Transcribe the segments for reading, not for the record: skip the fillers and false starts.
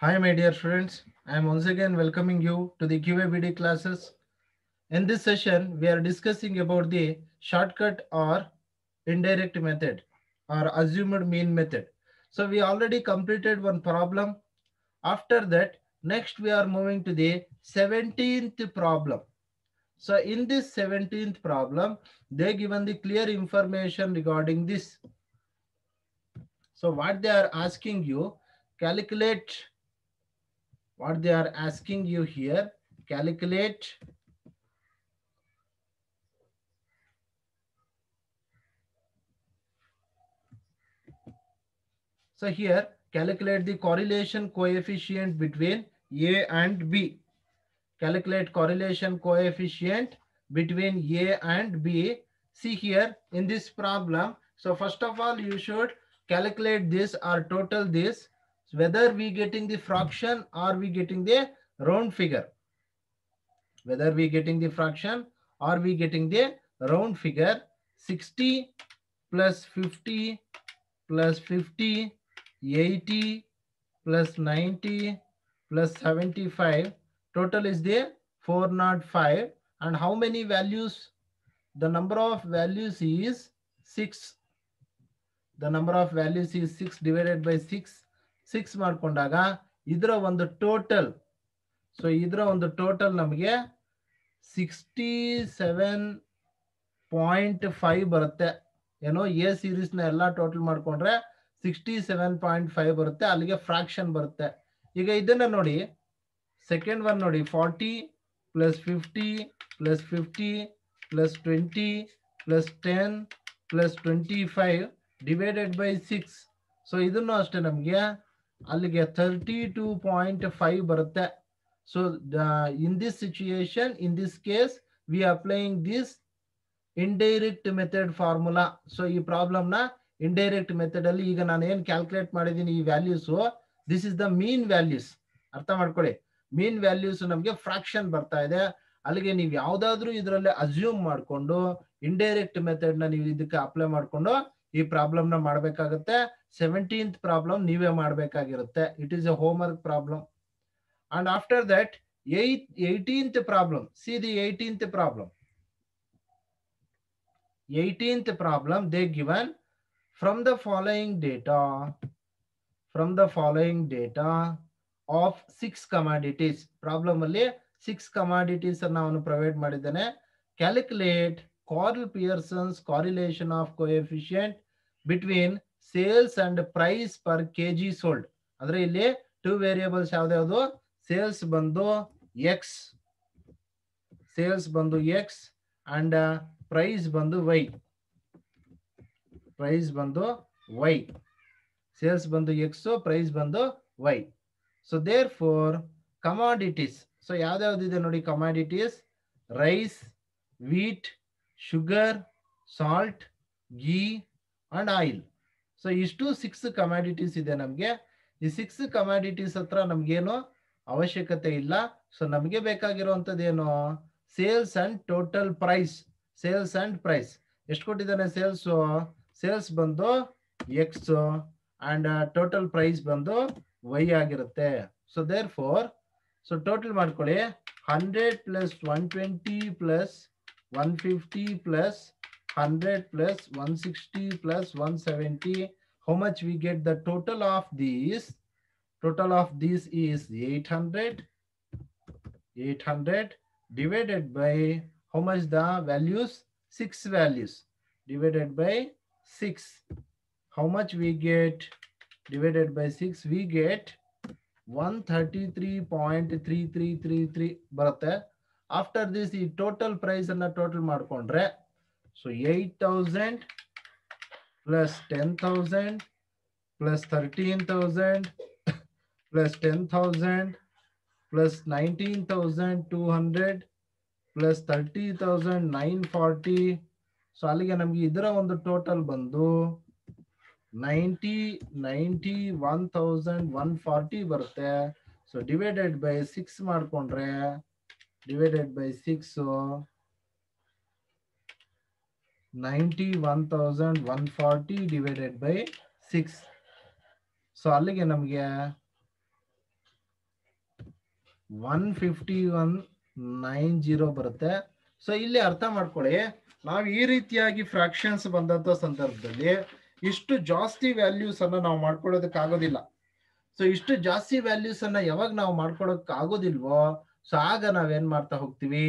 Hi, my dear friends. I am once again welcoming you to the QABD classes. In this session, we are discussing about the shortcut or indirect method or assumed mean method. So we already completed one problem. After that, next we are moving to the 17th problem. So in this 17th problem, they given the clear information regarding this. So what they are asking you, calculate what they are asking you here, calculate so here calculate the correlation coefficient between A and B. Calculate correlation coefficient between A and B. See here in this problem, so first of all you should calculate this or total this, whether we getting the fraction or we getting the round figure, whether we getting the fraction or we getting the round figure. 60 plus 50 plus 50, 80 plus 90 plus 75, total is there 405. And how many values? The number of values is 6. The number of values is 6 divided by 6. 6 ಮಾಡ್ಕೊಂಡಾಗ ಇದರ ಒಂದು total, so ಇದರ ಒಂದು total ನಮಗೆ 67.5 ಬರುತ್ತೆ. ಏನೋ A ಸೀರೀಸ್ನ ಎಲ್ಲ total ಮಾಡ್ಕೊಂಡ್ರೆ 67.5 ಬರುತ್ತೆ. ಅಲ್ಲಿಗೆ ಫ್ರಾಕ್ಷನ್ ಬರುತ್ತೆ. ಈಗ ಇದನ್ನ ನೋಡಿ, ಸೆಕೆಂಡ್ ಒನ್ ನೋಡಿ, 40 plus 50 plus 50 plus 20 plus 10 plus 25 divided by 6. So ಇದನ್ನು ಅಷ್ಟೇ ನಮಗೆ ಅಲ್ಲಿಗೆ 32.5 ಬರುತ್ತೆ. So in this situation, in this case, we are applying this indirect method formula. So ಈ ಪ್ರಾಬ್ಲಮ್ ನ ಇಂಡೈರೆಕ್ಟ್ ಮೆಥಡ್ ಅಲ್ಲಿ ಈಗ ನಾನು ಏನ್ ಕ್ಯಾಲ್ಕುಲೇಟ್ ಮಾಡಿದೀನಿ ಈ values, this is the mean values. ಅರ್ಥ ಮಾಡ್ಕೊಳ್ಳಿ, ಮೀನ್ ವ್ಯಾಲ್ಯೂಸ್ ನಮಗೆ ಫ್ರಾಕ್ಷನ್ ಬರ್ತಾ ಇದೆ. ಅಲ್ಲಿಗೆ ನೀವು ಯಾವ್ದಾದ್ರು ಇದರಲ್ಲಿ ಅಸ್ಯೂಮ್ ಮಾಡ್ಕೊಂಡು ಇಂಡೈರೆಕ್ಟ್ ಮೆಥಡ್ ನ ನೀವು ಇದಕ್ಕೆ ಅಪ್ಲೈ ಮಾಡ್ಕೊಂಡು ಈ ಪ್ರಾಬ್ಲಮ್ ನ ಮಾಡ್ಬೇಕಾಗುತ್ತೆ. 17th ಪ್ರಾಬ್ಲಮ್ ನೀವೇ ಮಾಡ್ಬೇಕಾಗಿರುತ್ತೆ. It is a homework problem. And after that, 18th problem. See the 18th problem. 18th problem, they given from the following data of 6 commodities. Problem ಅಲ್ಲಿ 6 commodities ಅನ್ನು ಅವನು provide ಮಾಡಿದ್ದಾನೆ. Calculate Carl Pearson's correlation of coefficient between sales and price per kg sold. ಅಂದ್ರೆ ಇಲ್ಲಿ 2 variables ಯಾವ್ದು, sales ಬಂದು x, sales ಬಂದು X and price ಬಂದು ವೈ, ಪ್ರೈಸ್ ಬಂದು ವೈ, ಸೇಲ್ಸ್ ಬಂದು ಎಕ್ಸ್, ಪ್ರೈಸ್ ಬಂದು y. So there four commodities, so ಯಾವ್ದಾವ್ದಿದೆ ನೋಡಿ commodities, rice, wheat, sugar, salt, ghee and oil. So ಇಷ್ಟು 6 ಕಮಾಡಿಟೀಸ್ ಇದೆ ನಮಗೆ. ಈ 6 ಕಮಾಡಿಟೀಸ್ ಹತ್ರ ನಮ್ಗೇನು ಅವಶ್ಯಕತೆ ಇಲ್ಲ. ಸೊ ನಮಗೆ ಬೇಕಾಗಿರುವಂತದ್ದು ಏನು, sales and total price. Sales and price ಎಷ್ಟು ಕೊಟ್ಟಿದ್ದಾನೆ, ಸೇಲ್ಸ್, ಸೇಲ್ಸ್ ಬಂದು ಎಕ್ಸ್ ಅಂಡ್ ಟೋಟಲ್ ಪ್ರೈಸ್ ಬಂದು ವೈ ಆಗಿರುತ್ತೆ. So there four, so total ಮಾಡ್ಕೊಳ್ಳಿ, 100 plus 120 plus 150 plus 100 plus 160 plus 170. How much we get the total of these? Total of this is 800 divided by how much the values, 6 values divided by 6. How much we get divided by 6? We get 133.3333 ಬರುತ್ತೆ. After this ಈ total price ಅನ್ನ total ಮಾಡ್ಕೊಂಡ್ರೆ, so 8000 plus 10,000 plus 13,000 plus 10,000 plus 19,200 plus 30,940. So ಅಲ್ಲಿಗೆ ನಮಗೆ ಇದರ ಒಂದು total ಬಂದು 91,140 ಬರುತ್ತೆ. ಸೊ ಡಿವೈಡೆಡ್ ಬೈ 6 ಮಾಡ್ಕೊಂಡ್ರೆ, divided by 6 91,140 divided by 6. So ಅಲ್ಲಿಗೆ ನಮಗೆ 15190 ಬರುತ್ತೆ. ಸೊ ಇಲ್ಲಿ ಅರ್ಥ ಮಾಡ್ಕೊಳ್ಳಿ, ನಾವು ಈ ರೀತಿಯಾಗಿ ಫ್ರಾಕ್ಷನ್ಸ್ ಬಂದಂತ ಸಂದರ್ಭದಲ್ಲಿ ಇಷ್ಟು ಜಾಸ್ತಿ ವ್ಯಾಲ್ಯೂಸ್ ಅನ್ನ ನಾವು ಮಾಡ್ಕೊಳ್ಳೋದಕ್ಕೆ ಆಗೋದಿಲ್ಲ. ಸೊ ಇಷ್ಟು ಜಾಸ್ತಿ ವ್ಯಾಲ್ಯೂಸ್ ಅನ್ನ ಯಾವಾಗ ನಾವು ಮಾಡ್ಕೊಳಕ್ ಆಗೋದಿಲ್ವೋ, ಸೊ ಆಗ ನಾವೇನ್ ಮಾಡ್ತಾ ಹೋಗ್ತೀವಿ,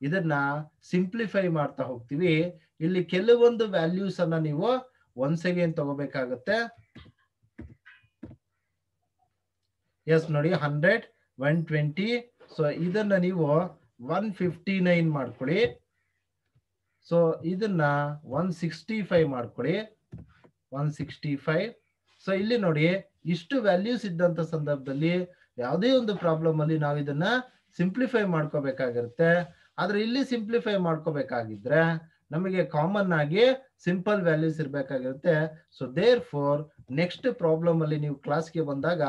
ಇದನ್ನ ಸಿಂಪ್ಲಿಫೈ ಮಾಡ್ತಾ ಹೋಗ್ತೀವಿ. ಇಲ್ಲಿ ಕೆಲವೊಂದು ವ್ಯಾಲ್ಯೂಸ್ ಅನ್ನ ನೀವು ಒನ್ಸ್ ಅಗೇನ್ ತಗೋಬೇಕಾಗತ್ತೆ. ಎಸ್ ನೋಡಿ 100, 120. ಸೊ ಇದನ್ನ ನೀವು 159 ಮಾಡ್ಕೊಳ್ಳಿ. ಸೊ ಇದನ್ನ 165 ಮಾಡ್ಕೊಳ್ಳಿ, 165. ಸೊ ಇಲ್ಲಿ ನೋಡಿ ಇಷ್ಟು ವ್ಯಾಲ್ಯೂಸ್ ಇದ್ದಂತ ಸಂದರ್ಭದಲ್ಲಿ ಯಾವುದೇ ಒಂದು ಪ್ರಾಬ್ಲಮ್ ಅಲ್ಲಿ ನಾವು ಇದನ್ನ ಸಿಂಪ್ಲಿಫೈ ಮಾಡ್ಕೋಬೇಕಾಗಿರುತ್ತೆ. ಆದ್ರೆ ಇಲ್ಲಿ ಸಿಂಪ್ಲಿಫೈ ಮಾಡ್ಕೋಬೇಕಾಗಿದ್ರೆ ನಮಗೆ ಕಾಮನ್ ಆಗಿ ಸಿಂಪಲ್ ವ್ಯಾಲ್ಯೂಸ್ ಇರಬೇಕಾಗಿರುತ್ತೆ. So there four next problem ಅಲ್ಲಿ ನೀವು ಕ್ಲಾಸ್ಗೆ ಬಂದಾಗ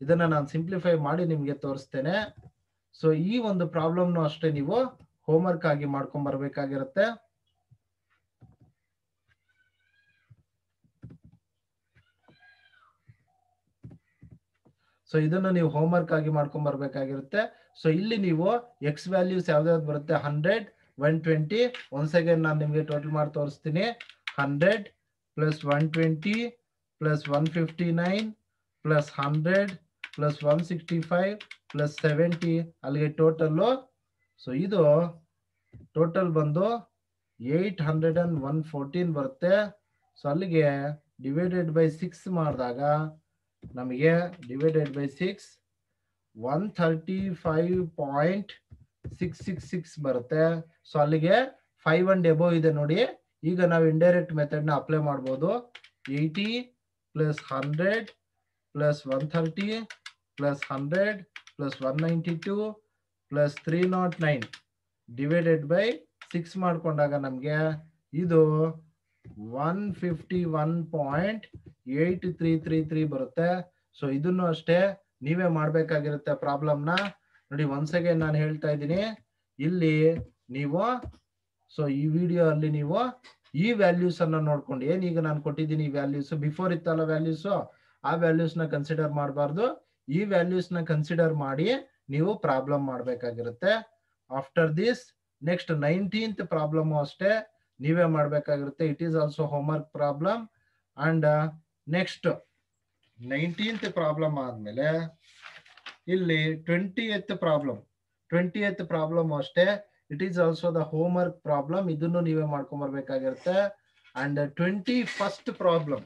ಇದನ್ನ ನಾನು ಸಿಂಪ್ಲಿಫೈ ಮಾಡಿ ನಿಮ್ಗೆ ತೋರಿಸ್ತೇನೆ. ಸೊ ಈ ಒಂದು ಪ್ರಾಬ್ಲಮ್ನು ಅಷ್ಟೇ ನೀವು ಹೋಮ್ವರ್ಕ್ ಆಗಿ ಮಾಡ್ಕೊಂಡ್ ಬರ್ಬೇಕಾಗಿರುತ್ತೆ. ಸೊ ಇದನ್ನು ನೀವು ಹೋಮ್ವರ್ಕ್ ಆಗಿ ಮಾಡ್ಕೊಂಡ್ ಬರ್ಬೇಕಾಗಿರುತ್ತೆ. ಸೊ ಇಲ್ಲಿ ನೀವು ಎಕ್ಸ್ ವ್ಯಾಲ್ಯೂಸ್ ಯಾವ್ದಾವ್ದು ಬರುತ್ತೆ, 100, 120. ಒನ್ಸ್ ಅಗೇನ್ ನಾನು ನಿಮ್ಗೆ ಟೋಟಲ್ ಮಾಡಿ ತೋರಿಸ್ತೀನಿ. 100 plus 120 plus 159 plus 100 plus 165 plus 70 ಅಲ್ಲಿಗೆ ಟೋಟಲ್ಲು. ಸೊ ಇದು ಟೋಟಲ್ ಬಂದು 814 ಬರುತ್ತೆ. ಸೊ ಅಲ್ಲಿಗೆ ಡಿವೈಡೆಡ್ ಬೈ 6 ಮಾಡಿದಾಗ ನಮಗೆ ಡಿವೈಡೆಡ್ ಬೈ 6 135.666 ಬರುತ್ತೆ. ಸೊ ಅಲ್ಲಿಗೆ 5 and above ಇದೆ ನೋಡಿ. ಈಗ ನಾವು ಇಂಡೈರೆಕ್ಟ್ ಮೆಥಡ್ ನ ಅಪ್ಲೈ ಮಾಡ್ಬೋದು. 80 plus 100 plus 130 plus 100 plus 192 plus 309 divided by 6 ಮಾಡ್ಕೊಂಡಾಗ ನಮ್ಗೆ ಇದು 151.8333 ಬರುತ್ತೆ. ಸೊ ಇದನ್ನು ಅಷ್ಟೇ ನೀವೇ ಮಾಡ್ಬೇಕಾಗಿರುತ್ತೆ ಪ್ರಾಬ್ಲಮ್ನ. ನೋಡಿ ಒನ್ಸ್ ಅಗೇನ್ ನಾನು ಹೇಳ್ತಾ ಇದ್ದೀನಿ, ಇಲ್ಲಿ ನೀವು ಸೊ ಈ ವಿಡಿಯೋ ಅಲ್ಲಿ ನೀವು ಈ ವ್ಯಾಲ್ಯೂಸ್ ಅನ್ನ ನೋಡ್ಕೊಂಡು, ಏನೀಗ ನಾನು ಕೊಟ್ಟಿದ್ದೀನಿ ಈ ವ್ಯಾಲ್ಯೂಸ್ ಬಿಫೋರ್ ಇತ್ತಲ್ಲ ವ್ಯಾಲ್ಯೂಸ್, ಆ ವ್ಯಾಲ್ಯೂಸ್ ನ ಕನ್ಸಿಡರ್ ಮಾಡಬಾರ್ದು. ಈ ವ್ಯಾಲ್ಯೂಸ್ ನ ಕನ್ಸಿಡರ್ ಮಾಡಿ ನೀವು ಪ್ರಾಬ್ಲಮ್ ಮಾಡ್ಬೇಕಾಗಿರುತ್ತೆ. After this next 19th problem ಅಷ್ಟೇ ನೀವೇ ಮಾಡ್ಬೇಕಾಗಿರುತ್ತೆ. It is also homework problem. And next 19th problem ಆದ್ಮೇಲೆ ಇಲ್ಲಿ 20th ಪ್ರಾಬ್ಲಮ್ ಅಷ್ಟೇ. It is also the homework problem. ಇದನ್ನು ನೀವೇ ಮಾಡ್ಕೊಂಡ್ ಬರ್ಬೇಕಾಗಿರುತ್ತೆ. ಅಂಡ್ 21st ಪ್ರಾಬ್ಲಮ್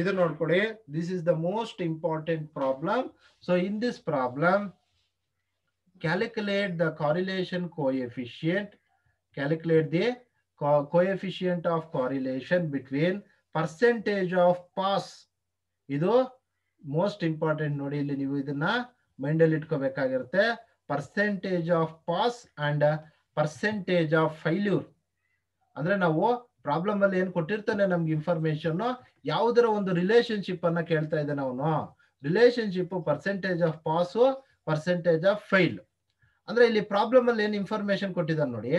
ಇದು ನೋಡ್ಕೊಳ್ಳಿ. This is the most important problem. So in this problem calculate the correlation coefficient, calculate the coefficient of correlation between percentage of pass. ಇದು most important ನೋಡಿ. ಇಲ್ಲಿ ನೀವು ಇದನ್ನ ಮೈಂಡ್ ಅಲ್ಲಿ ಇಟ್ಕೋಬೇಕಾಗಿರುತ್ತೆ. Percentage of pass and percentage of failure. ಅಂದ್ರೆ ನಾವು problem ಅಲ್ಲಿ ಏನ್ ಕೊಟ್ಟಿರ್ತಾನೆ ನಮ್ಗೆ ಇನ್ಫಾರ್ಮೇಶನ್, ಯಾವುದರ ಒಂದು ರಿಲೇಶನ್ಶಿಪ್ ಅನ್ನ ಕೇಳ್ತಾ ಇದ್ದಾನೆ ಅವನು. Relationship percentage of pass, percentage of fail. ಅಂದ್ರೆ ಇಲ್ಲಿ ಪ್ರಾಬ್ಲಮ್ ಅಲ್ಲಿ ಏನ್ ಇನ್ಫಾರ್ಮೇಶನ್ ಕೊಟ್ಟಿದ್ದಾನೆ ನೋಡಿ,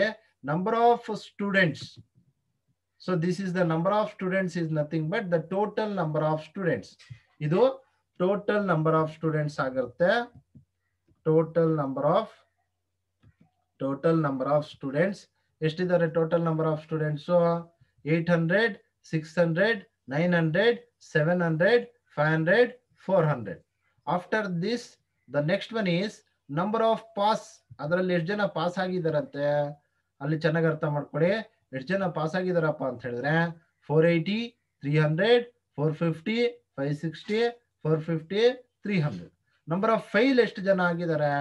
number of students. So this is the number of students is nothing but the total number of students. ಇದು ಟೋಟಲ್ ನಂಬರ್ ಆಫ್ ಸ್ಟೂಡೆಂಟ್ಸ್ ಆಗಿರುತ್ತೆ. Total number of students ಎಷ್ಟಿದ್ದಾರೆ? Total number of students 800, 600, 900, 700, 500, 400. After this the next one is number of pass. ಅದರಲ್ಲಿ ಎಷ್ಟು ಜನ pass ಆಗಿದಾರಂತೆ ಅಲ್ಲಿ ಚೆನ್ನಾಗಿ ಅರ್ಥ ಮಾಡ್ಕೊಳ್ಳಿ. ಎಷ್ಟು ಜನ ಪಾಸ್ ಆಗಿದಾರಪ್ಪ ಅಂತ ಹೇಳಿದ್ರೆ 480, 300, 450, 560, 450, 300. ನಂಬರ್ ಆಫ್ ಫೈಲ್ ಎಷ್ಟು ಜನ ಆಗಿದ್ದಾರೆ?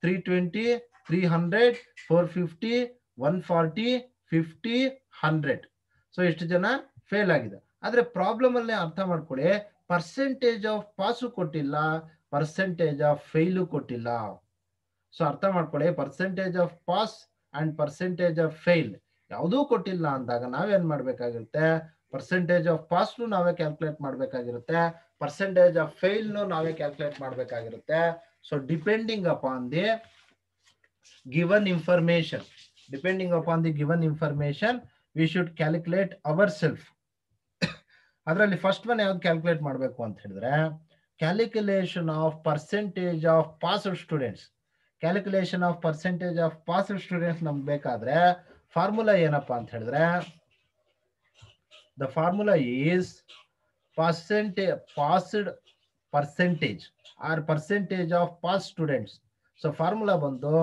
320, 300, 450, 140, 50, 100. ಸೊ ಎಷ್ಟು ಜನ ಫೇಲ್ ಆಗಿದೆ. ಆದ್ರೆ ಪ್ರಾಬ್ಲಮ್ ಅಲ್ಲೇ ಅರ್ಥ ಮಾಡ್ಕೊಳ್ಳಿ, ಪರ್ಸೆಂಟೇಜ್ ಆಫ್ ಪಾಸು ಕೊಟ್ಟಿಲ್ಲ, ಪರ್ಸೆಂಟೇಜ್ ಆಫ್ ಫೇಲು ಕೊಟ್ಟಿಲ್ಲ. ಸೊ ಅರ್ಥ ಮಾಡ್ಕೊಳ್ಳಿ, percentage of pass and percentage of fail ಯಾವುದೂ ಕೊಟ್ಟಿಲ್ಲ ಅಂದಾಗ ನಾವೇನ್ ಮಾಡ್ಬೇಕಾಗಿರುತ್ತೆ? ಪರ್ಸೆಂಟೇಜ್ ಆಫ್ ಪಾಸ್ ನಾವೇ ಕ್ಯಾಲ್ಕುಲೇಟ್ ಮಾಡ್ಬೇಕಾಗಿರುತ್ತೆ, ಪರ್ಸೆಂಟೇಜ್ ಆಫ್ ಫೇಲ್ ನಾವೇ ಕ್ಯಾಲ್ಕುಲೇಟ್ ಮಾಡ್ಬೇಕಾಗಿರುತ್ತೆ. So depending upon the given information, we should calculate our self. ಅದರಲ್ಲಿ ಫಸ್ಟ್ ಒನ್ ಯಾವ್ದು ಕ್ಯಾಲ್ಕುಲೇಟ್ ಮಾಡಬೇಕು ಅಂತ ಹೇಳಿದ್ರೆ, calculation of percentage of passed students. Calculation of percentage of passed students ನಮ್ಗೆ ಬೇಕಾದ್ರೆ ಫಾರ್ಮುಲಾ ಏನಪ್ಪಾ ಅಂತ ಹೇಳಿದ್ರೆ the formula is passed percentage or percentage of passed students. So formula ಬಂದು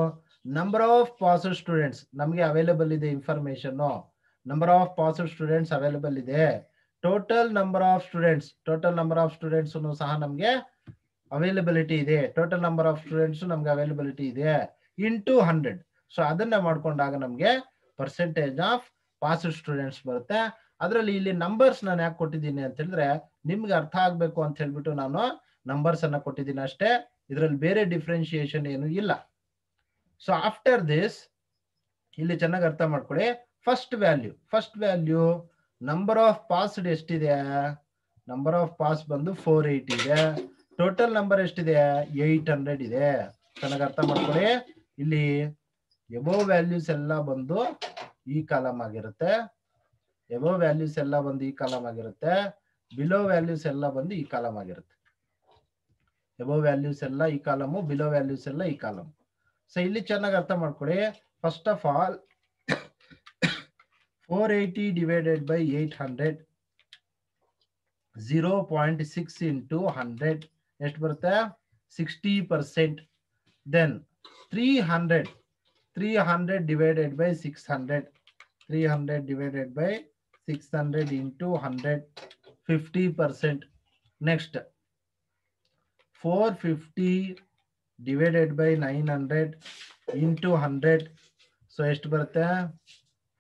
number of passed students ನಮಗೆ ಅವೈಲೇಬಲ್ ಇದೆ information number of passed students available ಇದೆ total number of students ಸಹ ನಮಗೆ ಅವೈಲಬಿಲಿಟಿ ಇದೆ ಟೋಟಲ್ ನಂಬರ್ ಆಫ್ ಸ್ಟೂಡೆಂಟ್ಸ್ ನಮಗೆ availability ಇದೆ into 100. So ಅದನ್ನ ಮಾಡ್ಕೊಂಡಾಗ ನಮಗೆ ಪರ್ಸೆಂಟೇಜ್ ಆಫ್ ಪಾಸ್ಡ್ ಸ್ಟೂಡೆಂಟ್ಸ್ ಬರುತ್ತೆ. ಅದರಲ್ಲಿ ಇಲ್ಲಿ ನಂಬರ್ಸ್ ನಾನು ಯಾಕೆ ಕೊಟ್ಟಿದ್ದೀನಿ ಅಂತ ಹೇಳಿದ್ರೆ ನಿಮ್ಗೆ ಅರ್ಥ ಆಗ್ಬೇಕು ಅಂತ ಹೇಳ್ಬಿಟ್ಟು ನಾನು ನಂಬರ್ಸ್ ಅನ್ನ ಕೊಟ್ಟಿದ್ದೀನಿ ಅಷ್ಟೇ. ಇದರಲ್ಲಿ ಬೇರೆ ಡಿಫ್ರೆನ್ಶಿಯೇಷನ್ ಏನು ಇಲ್ಲ. ಸೊ ಆಫ್ಟರ್ ದಿಸ್ ಇಲ್ಲಿ ಚೆನ್ನಾಗಿ ಅರ್ಥ ಮಾಡ್ಕೊಳ್ಳಿ. First value number of passed ಎಷ್ಟಿದೆ? ನಂಬರ್ ಆಫ್ ಪಾಸ್ ಬಂದು 480 ಇದೆ. ಟೋಟಲ್ ನಂಬರ್ ಎಷ್ಟಿದೆ? 800 ಇದೆ. ಚೆನ್ನಾಗಿ ಅರ್ಥ ಮಾಡ್ಕೊಳ್ಳಿ. ಇಲ್ಲಿ ಎಬೋವ್ ವ್ಯಾಲ್ಯೂಸ್ ಎಲ್ಲ ಬಂದು ಈ ಕಾಲಮ್ ಆಗಿರುತ್ತೆ. ಎಬೋವ್ ವ್ಯಾಲ್ಯೂಸ್ ಎಲ್ಲ ಬಂದು ಈ ಕಾಲಮ್ ಆಗಿರುತ್ತೆ. ಬಿಲೋ ವ್ಯಾಲ್ಯೂಸ್ ಎಲ್ಲ ಬಂದು ಈ ಕಾಲಮ್ ಆಗಿರುತ್ತೆ. ಎಬೋವ್ ವ್ಯಾಲ್ಯೂಸ್ ಎಲ್ಲ ಈ ಕಾಲಮು, ಬಿಲೋ ವ್ಯಾಲ್ಯೂಸ್ ಎಲ್ಲ ಈ ಕಾಲಮ್. ಸೊ ಇಲ್ಲಿ ಚೆನ್ನಾಗಿ ಅರ್ಥ ಮಾಡ್ಕೊಳ್ಳಿ. First of all 480 divided by 800 0.6 into 100 ಎಷ್ಟು ಬರುತ್ತೆ? 60%. Then 300 divided by 600 divided by 600 into 100 50%. Next 450 divided by 900 into 100. So ಎಷ್ಟು ಬರುತ್ತೆ?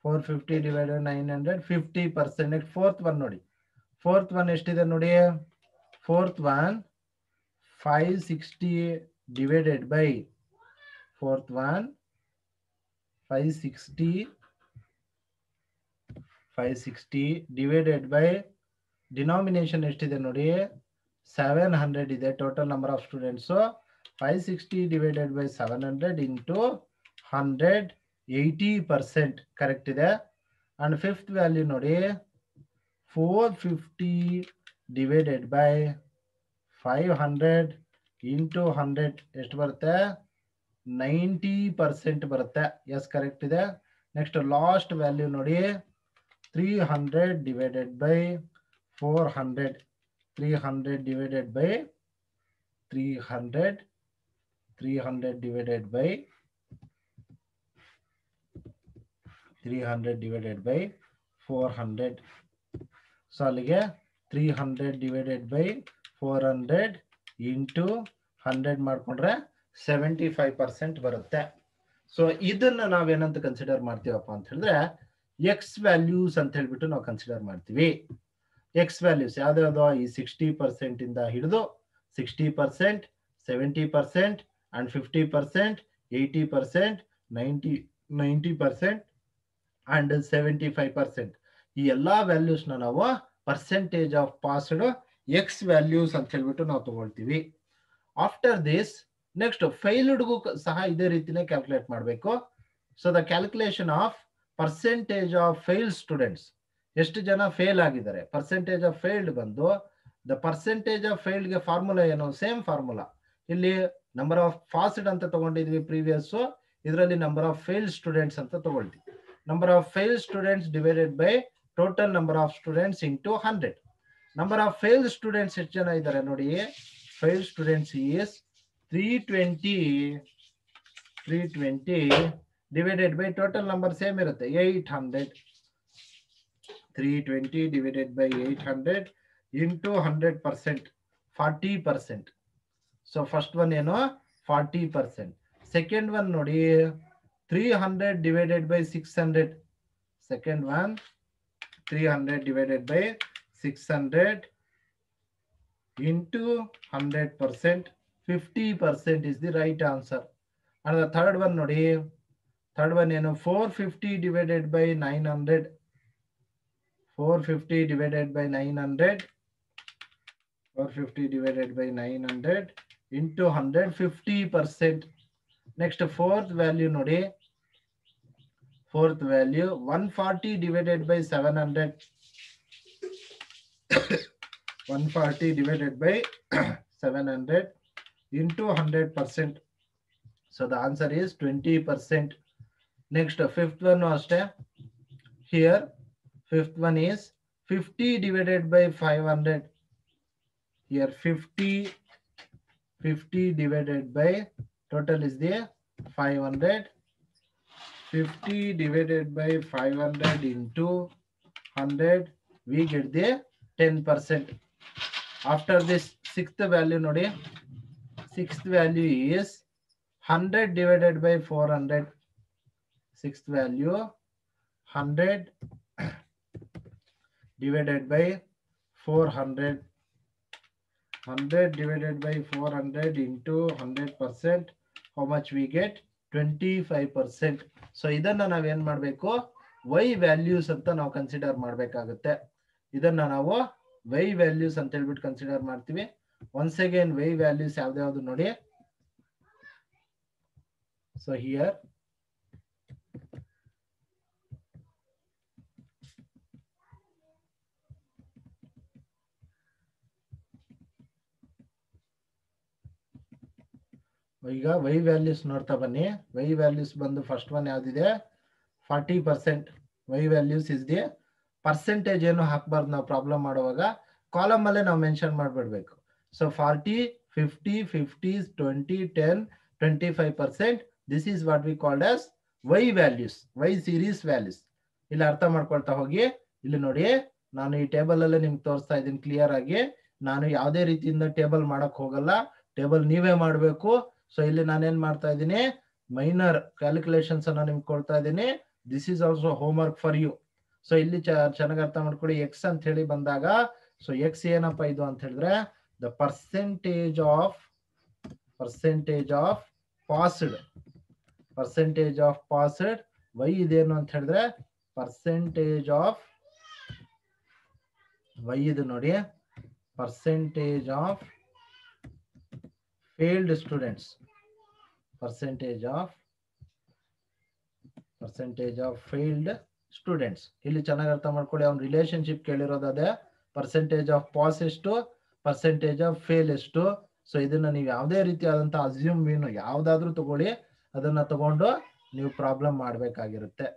450 divided by 900 50%. Next fourth one ನೋಡಿ. fourth one ಎಷ್ಟಿದೆ ನೋಡಿ? fourth one 560 divided by 560 divided by denomination ಎಷ್ಟಿದೆ ನೋಡಿ? 700 ಇದೆ total number of students. 560 divided by 700 into 100 80% correct ಇದೆ. And fifth value ನೋಡಿ 450 divided by 500 into 100 ಎಷ್ಟು ಬರುತ್ತೆ? 90% ಬರುತ್ತೆ. ಎಸ್ ಕರೆಕ್ಟ್ ಇದೆ. ನೆಕ್ಸ್ಟ್ ಲಾಸ್ಟ್ ವ್ಯಾಲ್ಯೂ ನೋಡಿ 300 divided by 400 300 divided by 300 divided by 300 divided by 400. So ಅಲ್ಲಿಗೆ 300 divided by 400 into 100 ಮಾಡ್ಕೊಂಡ್ರೆ 75% ಬರುತ್ತೆ. ಸೊ ಇದನ್ನ ನಾವೇನಂತ ಕನ್ಸಿಡರ್ ಮಾಡ್ತೀವಪ್ಪ ಅಂತ ಹೇಳಿದ್ರೆ ಎಕ್ಸ್ ವ್ಯಾಲ್ಯೂಸ್ ಅಂತ ಹೇಳ್ಬಿಟ್ಟು ನಾವು ಕನ್ಸಿಡರ್ ಮಾಡ್ತೀವಿ. ಎಕ್ಸ್ ವ್ಯಾಲ್ಯೂಸ್ ಯಾವ್ದಾವ್ದು? ಈ 60% ಇಂದ ಹಿಡಿದು 60%, 70% and 50%, 80%, 90% and 75%. ಈ ಎಲ್ಲಾ ವ್ಯಾಲ್ಯೂಸ್ ನಾವು percentage of passed X values ಅಂತ ಹೇಳ್ಬಿಟ್ಟು ನಾವು ತಗೊಳ್ತೀವಿ. ಆಫ್ಟರ್ ದಿಸ್ ನೆಕ್ಸ್ಟ್ ಫೇಲ್ಡ್ಗೂ ಸಹ ಇದೇ ರೀತಿನೇ ಕ್ಯಾಲ್ಕುಲೇಟ್ ಮಾಡಬೇಕು. So the calculation of percentage of fail students, ಎಷ್ಟು ಜನ ಫೇಲ್ ಆಗಿದ್ದಾರೆ, ಪರ್ಸೆಂಟೇಜ್ ಆಫ್ ಫೇಲ್ಡ್ ಬಂದು ದ ಪರ್ಸೆಂಟೇಜ್ ಆಫ್ ಫೇಲ್ಡ್ಗೆ ಫಾರ್ಮುಲಾ ಏನು? Same formula. ಇಲ್ಲಿ ನಂಬರ್ ಆಫ್ ಪಾಸ್ಡ್ ಅಂತ ತಗೊಂಡಿದ್ವಿ ಪ್ರೀವಿಯಸ್, ಇದರಲ್ಲಿ ನಂಬರ್ ಆಫ್ ಫೇಲ್ ಸ್ಟೂಡೆಂಟ್ಸ್ ಅಂತ ತಗೊಳ್ತೀವಿ. Number of fail students divided by total number of students into 100. Number of fail students ಎಷ್ಟು ಜನ ಇದ್ದಾರೆ ನೋಡಿ? Fail students is 320 divided by total number same ಇರುತ್ತೆ 800. 320 divided by 800 into 100% 40%. So first one ಏನು? 40%. Second one ನೋಡಿ 300 divided by 600. Second one 300 divided by 600 into 100%. 50% is the right answer. And the third one ನೋಡಿ, third one ಏನು? 450 divided by 900. 450 divided by 900. 450 divided by 900 into 100 50%. Next fourth value ನೋಡಿ, fourth value 140 divided by 700. 140 divided by 700 into 100%. So the answer is 20%. Next, fifth one ಅಷ್ಟೇ. Here, fifth one is 50 divided by 500. Here 50 divided by total is the 500. 50 divided by 500 into 100, we get the 10%. After this, sixth value nodi. Sixth value is 100 divided by 400. Sixth value 100 divided by 400. 100 divided by 400 into 100%. How much we get? 25%. So ಇದನ್ನ ನಾವೇನ್ ಮಾಡಬೇಕು? y values ಅಂತ ನಾವು consider ಮಾಡಬೇಕಾಗುತ್ತೆ. ಇದನ್ನ ನಾವು y values ಅಂತ ಹೇಳ್ಬಿಟ್ಟು ಕನ್ಸಿಡರ್ ಮಾಡ್ತೀವಿ. Once again y values ಯಾವ್ದು ನೋಡಿ. So here ಈಗ y values ನೋಡ್ತಾ ಬನ್ನಿ. y values ಬಂದು first one ಯಾವ್ದಿದೆ? 40%. y values is the percentage ಏನು ಹಾಕಬಾರ್ದು ನಾವು ಪ್ರಾಬ್ಲಮ್ ಮಾಡುವಾಗ, ಕಾಲಮ್ ಅಲ್ಲೇ ನಾವು ಮೆನ್ಷನ್ ಮಾಡ್ಬಿಡ್ಬೇಕು. So 40, 50, 50, 20, 10, 25%. This is what we called as y values, y series values. ಇಲ್ಲಿ ಅರ್ಥ ಮಾಡ್ಕೊಳ್ತಾ ಹೋಗಿ. ಇಲ್ಲಿ ನೋಡಿ, ನಾನು ಈ ಟೇಬಲ್ ಅಲ್ಲೇ ನಿಮ್ಗೆ ತೋರಿಸ್ತಾ ಇದ್ದೀನಿ ಕ್ಲಿಯರ್ ಆಗಿ. ನಾನು ಯಾವುದೇ ರೀತಿಯಿಂದ ಟೇಬಲ್ ಮಾಡಕ್ ಹೋಗಲ್ಲ, ಟೇಬಲ್ ನೀವೇ ಮಾಡಬೇಕು. ಸೊ ಇಲ್ಲಿ ನಾನೇನ್ ಮಾಡ್ತಾ ಇದ್ದೀನಿ, ಮೈನರ್ ಕ್ಯಾಲ್ಕುಲೇಷನ್ಸ್ ಅನ್ನ ನಿಮ್ಗೆ ಕೊಡ್ತಾ ಇದ್ದೀನಿ. This is also homework for you. So ಇಲ್ಲಿ ಚೆನ್ನಾಗಿ ಅರ್ಥ ಮಾಡ್ಕೊಳ್ಳಿ. ಎಕ್ಸ್ ಅಂತ ಹೇಳಿ ಬಂದಾಗ, ಸೊ ಎಕ್ಸ್ ಏನಪ್ಪ ಇದು ಅಂತ ಹೇಳಿದ್ರೆ the percentage of passed. Percentage of passed. Y ಇದೇನು ಅಂತ ಹೇಳಿದ್ರೆ ಪರ್ಸೆಂಟೇಜ್ ಆಫ್ ವೈ ಇದು ನೋಡಿ, percentage of failed students. Percentage of failed students. ಇಲ್ಲಿ ಚೆನ್ನಾಗಿ ಅರ್ಥ ಮಾಡ್ಕೊಳ್ಳಿ. ಅವ್ನ ರಿಲೇಶನ್ಶಿಪ್ ಕೇಳಿರೋದೇ ಪರ್ಸೆಂಟೇಜ್ ಆಫ್ ಪಾಸ್ ಎಷ್ಟು, ಪರ್ಸೆಂಟೇಜ್ ಆಫ್ ಫೇಲ್ ಎಷ್ಟು. ಸೊ ಇದನ್ನ ನೀವು ಯಾವುದೇ ರೀತಿಯಾದಂತಹ ಅಸ್ಯೂಮ್ ಯಾವ್ದಾದ್ರೂ ತಗೊಳ್ಳಿ, ಅದನ್ನ ತಗೊಂಡು ನೀವು ಪ್ರಾಬ್ಲಮ್ ಮಾಡ್ಬೇಕಾಗಿರುತ್ತೆ.